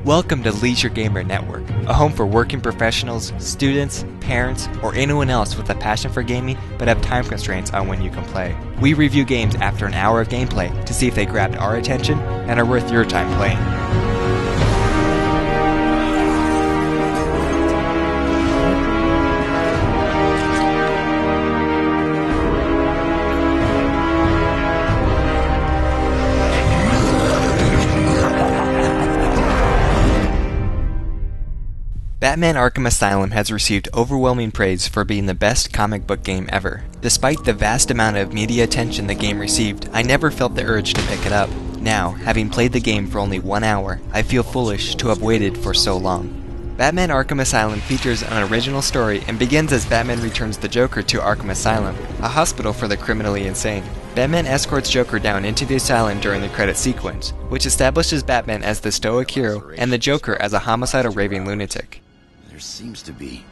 Welcome to Leisure Gamer Network, a home for working professionals, students, parents, or anyone else with a passion for gaming but have time constraints on when you can play. We review games after an hour of gameplay to see if they grabbed our attention and are worth your time playing. Batman Arkham Asylum has received overwhelming praise for being the best comic book game ever. Despite the vast amount of media attention the game received, I never felt the urge to pick it up. Now, having played the game for only 1 hour, I feel foolish to have waited for so long. Batman Arkham Asylum features an original story and begins as Batman returns the Joker to Arkham Asylum, a hospital for the criminally insane. Batman escorts Joker down into the asylum during the credit sequence, which establishes Batman as the stoic hero and the Joker as a homicidal raving lunatic. There seems to be.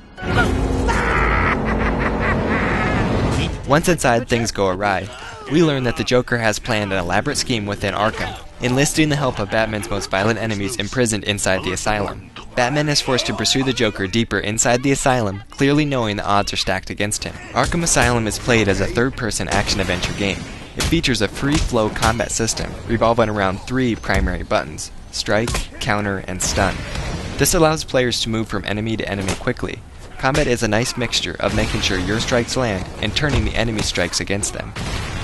Once inside, things go awry. We learn that the Joker has planned an elaborate scheme within Arkham, enlisting the help of Batman's most violent enemies imprisoned inside the asylum. Batman is forced to pursue the Joker deeper inside the asylum, clearly knowing the odds are stacked against him. Arkham Asylum is played as a third-person action-adventure game. It features a free-flow combat system, revolving around 3 primary buttons: strike, counter, and stun. This allows players to move from enemy to enemy quickly. Combat is a nice mixture of making sure your strikes land and turning the enemy strikes against them.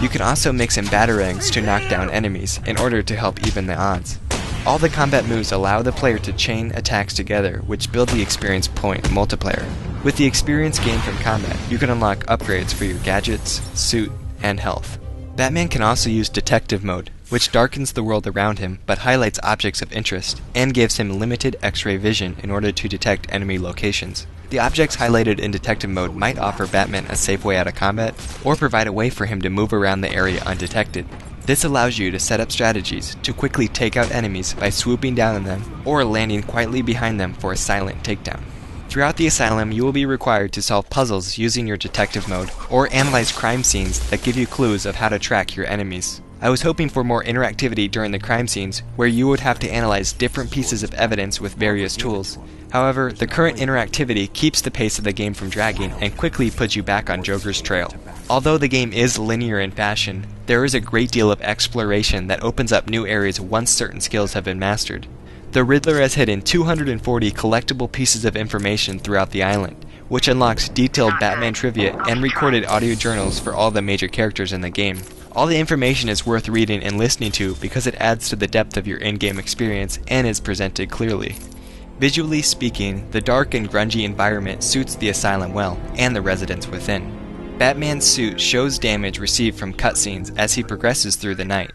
You can also mix in batarangs to knock down enemies in order to help even the odds. All the combat moves allow the player to chain attacks together, which build the experience point multiplayer. With the experience gained from combat, you can unlock upgrades for your gadgets, suit, and health. Batman can also use detective mode, which darkens the world around him but highlights objects of interest, and gives him limited X-ray vision in order to detect enemy locations. The objects highlighted in detective mode might offer Batman a safe way out of combat, or provide a way for him to move around the area undetected. This allows you to set up strategies to quickly take out enemies by swooping down on them, or landing quietly behind them for a silent takedown. Throughout the asylum, you will be required to solve puzzles using your detective mode, or analyze crime scenes that give you clues of how to track your enemies. I was hoping for more interactivity during the crime scenes, where you would have to analyze different pieces of evidence with various tools. However, the current interactivity keeps the pace of the game from dragging and quickly puts you back on Joker's trail. Although the game is linear in fashion, there is a great deal of exploration that opens up new areas once certain skills have been mastered. The Riddler has hidden 240 collectible pieces of information throughout the island, which unlocks detailed Batman trivia and recorded audio journals for all the major characters in the game. All the information is worth reading and listening to because it adds to the depth of your in-game experience and is presented clearly. Visually speaking, the dark and grungy environment suits the asylum well, and the residents within. Batman's suit shows damage received from cutscenes as he progresses through the night.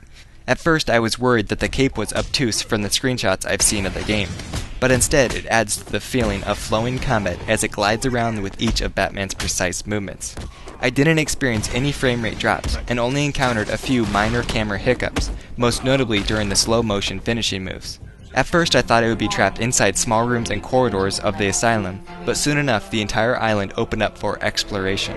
At first I was worried that the cape was obtuse from the screenshots I've seen of the game, but instead it adds to the feeling of flowing combat as it glides around with each of Batman's precise movements. I didn't experience any frame rate drops, and only encountered a few minor camera hiccups, most notably during the slow motion finishing moves. At first I thought I would be trapped inside small rooms and corridors of the asylum, but soon enough the entire island opened up for exploration.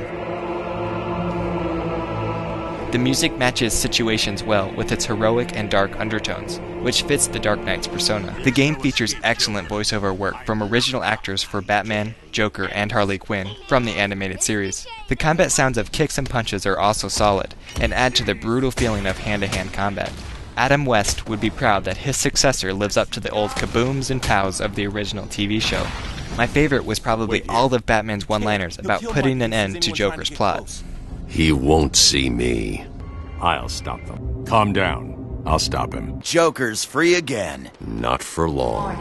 The music matches situations well with its heroic and dark undertones, which fits the Dark Knight's persona. The game features excellent voiceover work from original actors for Batman, Joker, and Harley Quinn from the animated series. The combat sounds of kicks and punches are also solid, and add to the brutal feeling of hand-to-hand combat. Adam West would be proud that his successor lives up to the old kabooms and pows of the original TV show. My favorite was probably all of Batman's one-liners about putting an end to Joker's plot. He won't see me. I'll stop them. Calm down. I'll stop him. Joker's free again. Not for long.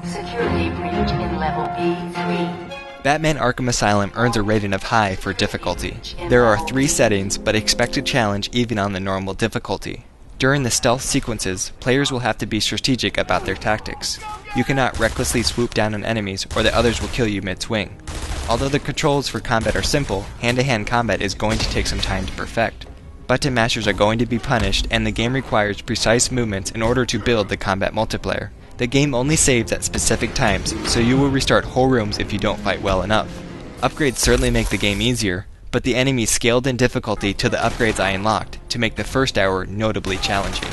Security breach in level B3. Batman Arkham Asylum earns a rating of high for difficulty. There are 3 settings, but expected challenge even on the normal difficulty. During the stealth sequences, players will have to be strategic about their tactics. You cannot recklessly swoop down on enemies, or the others will kill you mid-swing. Although the controls for combat are simple, hand-to-hand combat is going to take some time to perfect. Button mashers are going to be punished, and the game requires precise movements in order to build the combat multiplayer. The game only saves at specific times, so you will restart whole rooms if you don't fight well enough. Upgrades certainly make the game easier, but the enemies scaled in difficulty to the upgrades I unlocked to make the first hour notably challenging.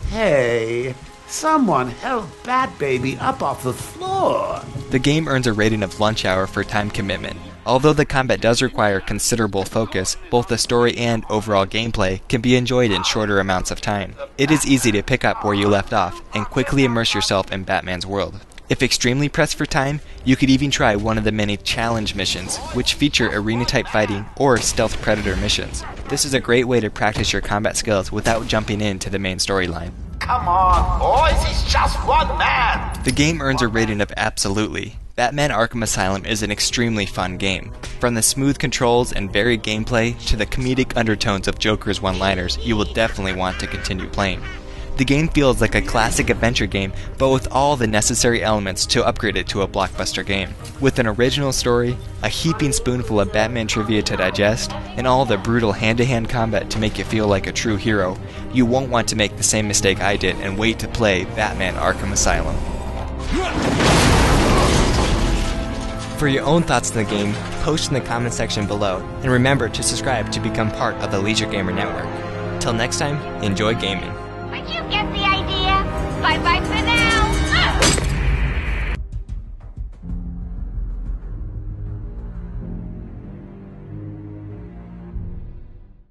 Hey, Someone held Bat Baby up off the floor. The game earns a rating of lunch hour for time commitment. Although the combat does require considerable focus, both the story and overall gameplay can be enjoyed in shorter amounts of time. It is easy to pick up where you left off and quickly immerse yourself in Batman's world. If extremely pressed for time, you could even try one of the many challenge missions, which feature arena-type fighting or stealth predator missions. This is a great way to practice your combat skills without jumping into the main storyline. Come on, boys, he's just one man! The game earns a rating of absolutely. Batman Arkham Asylum is an extremely fun game. From the smooth controls and varied gameplay to the comedic undertones of Joker's one-liners, you will definitely want to continue playing. The game feels like a classic adventure game, but with all the necessary elements to upgrade it to a blockbuster game. With an original story, a heaping spoonful of Batman trivia to digest, and all the brutal hand-to-hand combat to make you feel like a true hero, you won't want to make the same mistake I did and wait to play Batman Arkham Asylum. For your own thoughts on the game, post in the comment section below, and remember to subscribe to become part of the Leisure Gamer Network. Till next time, enjoy gaming. But you get the idea. Bye-bye for now.